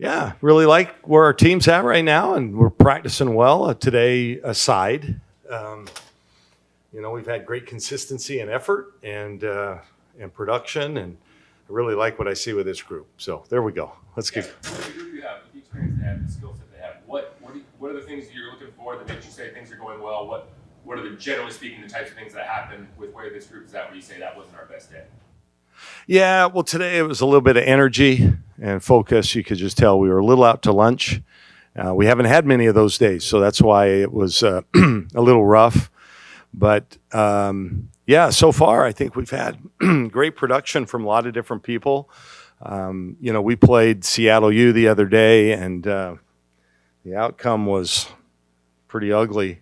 Yeah, really like where our team's at right now, and we're practicing well today aside. Um, we've had great consistency and effort and production, and I really like what I see with this group. So there we go. Let's get. The group you have, with the experience they have, the skill set they have, what are the things that you're looking for that makes you say things are going well? What are the, generally speaking, the types of things that happen with where this group is at where you say that wasn't our best day? Yeah, well, today it was a little bit of energy and focus. You could just tell we were a little out to lunch. We haven't had many of those days, so that's why it was a little rough. But yeah, so far I think we've had great production from a lot of different people. We played Seattle U the other day, and the outcome was pretty ugly.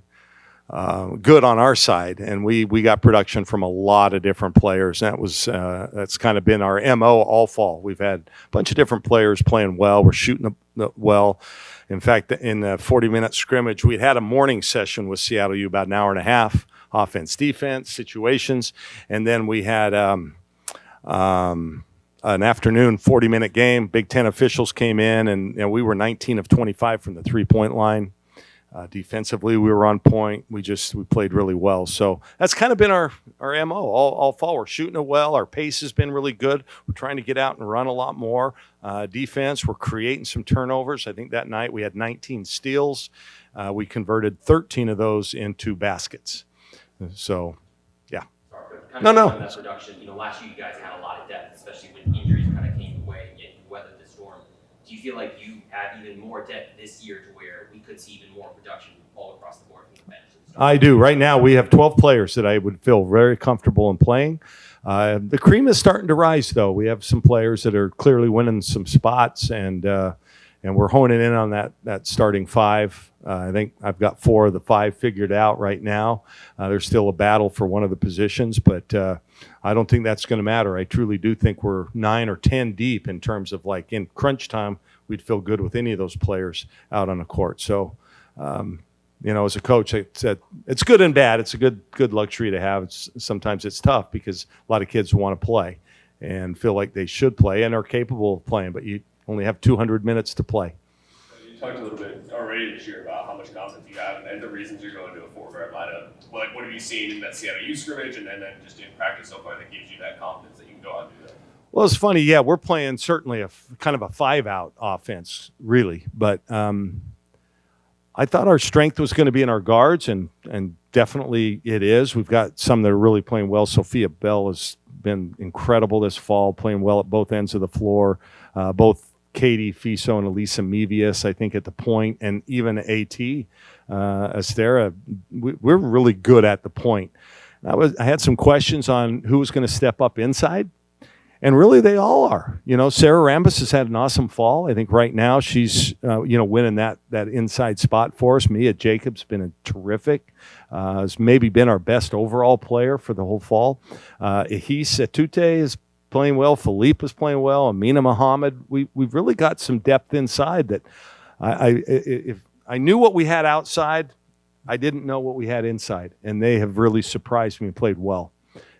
Good on our side, and we got production from a lot of different players. That's kind of been our MO all fall. We've had a bunch of different players playing well. We're shooting well. In fact, in the 40-minute scrimmage, we had a morning session with Seattle U, about an hour and a half, offense, defense, situations, and then we had an afternoon 40-minute game. Big Ten officials came in, and we were 19 of 25 from the three-point line. Defensively, we were on point. We played really well. So that's kind of been our MO all fall. We're shooting it well. Our pace has been really good. We're trying to get out and run a lot more. Defense, we're creating some turnovers. I think that night we had 19 steals. We converted 13 of those into baskets. So, yeah. Sorry, no. On that production, last year you guys had a lot of depth, especially when injuries kind of came away and you weathered the storm. Do you feel like you have even more depth this year to where we could see even more production all across the board from the bench? I do. Right now, we have 12 players that I would feel very comfortable in playing. The cream is starting to rise, though. We have some players that are clearly winning some spots, and we're honing in on that starting five. I think I've got 4 of the 5 figured out right now. There's still a battle for one of the positions, but I don't think that's going to matter. I truly do think we're 9 or 10 deep in terms of, like, in crunch time, we'd feel good with any of those players out on the court. So, as a coach, it's good and bad. It's a good luxury to have. Sometimes it's tough because a lot of kids want to play and feel like they should play and are capable of playing, but you only have 200 minutes to play. You talked a little bit already this year about how much confidence you have and the reasons you're going to a 4-guard lineup. What have you seen in that Seattle U scrimmage and then just in practice so far that gives you that confidence that you can go out and do that? Well, it's funny. Yeah, we're playing certainly a kind of a 5-out offense, really. But I thought our strength was going to be in our guards, and definitely it is. We've got some that are really playing well. Sophia Bell has been incredible this fall, playing well at both ends of the floor. Both Katie Fiso and Elisa Mevius, I think, at the point, and even AT Estera, we're really good at the point. I had some questions on who was going to step up inside, and really they all are. Sarah Rambis has had an awesome fall. I think right now she's winning that inside spot for us. Mia Jacobs been a terrific. Has maybe been our best overall player for the whole fall. Ihis Etute is playing well. Philippe is playing well. Amina Muhammad. We've really got some depth inside that if I knew what we had outside, I didn't know what we had inside, and they have really surprised me and played well.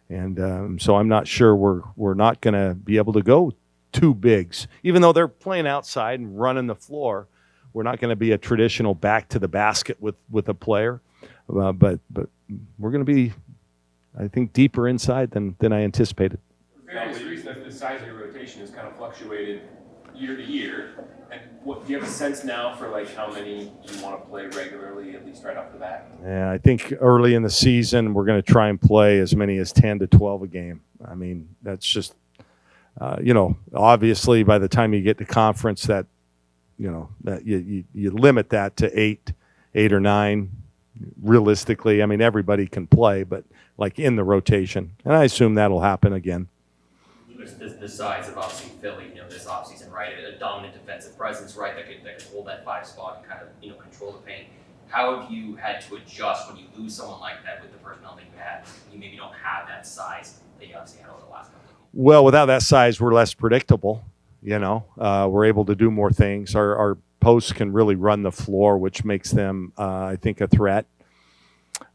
And so I'm not sure we're not going to be able to go 2 bigs, even though they're playing outside and running the floor. We're not going to be a traditional back to the basket with a player, but we're going to be, I think, deeper inside than I anticipated. Various reasons that the size of your rotation has kind of fluctuated year to year. And do you have a sense now for how many you want to play regularly, at least right off the bat? Yeah, I think early in the season we're going to try and play as many as 10 to 12 a game. I mean, that's just, obviously by the time you get to conference that you limit that to 8 or 9. Realistically, I mean, everybody can play, but in the rotation. And I assume that'll happen again. The size of obviously Philly, this offseason, right? A dominant defensive presence, right? That could hold that 5 spot and kind of, control the paint. How have you had to adjust when you lose someone like that with the personnel that you have? You maybe don't have that size that you obviously had over the last couple of years. Well, without that size, we're less predictable. We're able to do more things. Our posts can really run the floor, which makes them, I think, a threat.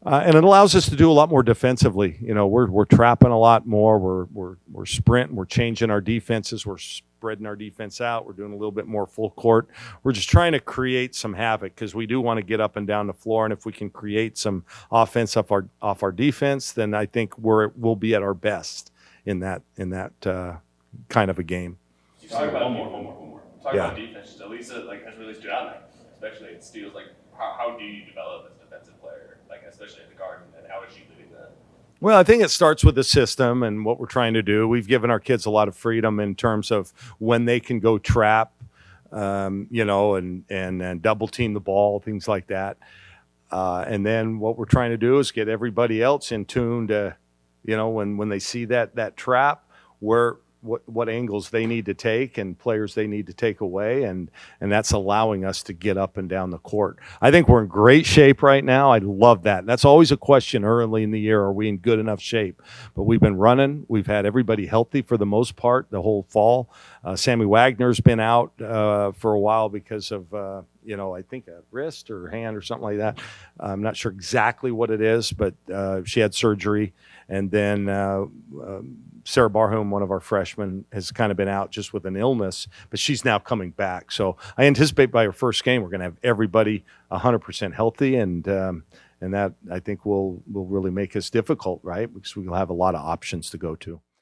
And it allows us to do a lot more defensively. We're trapping a lot more. We're sprinting. We're changing our defenses. We're spreading our defense out. We're doing a little bit more full court. We're just trying to create some havoc because we do want to get up and down the floor. And if we can create some offense off our defense, then I think we'll be at our best in that kind of a game. You talk about one more. Talk Yeah. about defense. Just Elisa has really stood out there, especially in steals. How do you develop as a defensive player, especially at the Garden, and how is she leading that? Well, I think it starts with the system and what we're trying to do. We've given our kids a lot of freedom in terms of when they can go trap, and double team the ball, things like that. And then what we're trying to do is get everybody else in tune to, when they see that trap, what angles they need to take and players they need to take away, and that's allowing us to get up and down the court. I think we're in great shape right now. I love that. That's always a question early in the year, are we in good enough shape? But we've been running. We've had everybody healthy for the most part the whole fall. Sammy Wagner's been out for a while because of I think a wrist or hand or something like that. I'm not sure exactly what it is, but she had surgery. And then Sarah Barham, one of our freshmen, has kind of been out just with an illness, but she's now coming back. So I anticipate by our first game, we're going to have everybody 100% healthy, and that I think will really make us difficult, right? Because we'll have a lot of options to go to.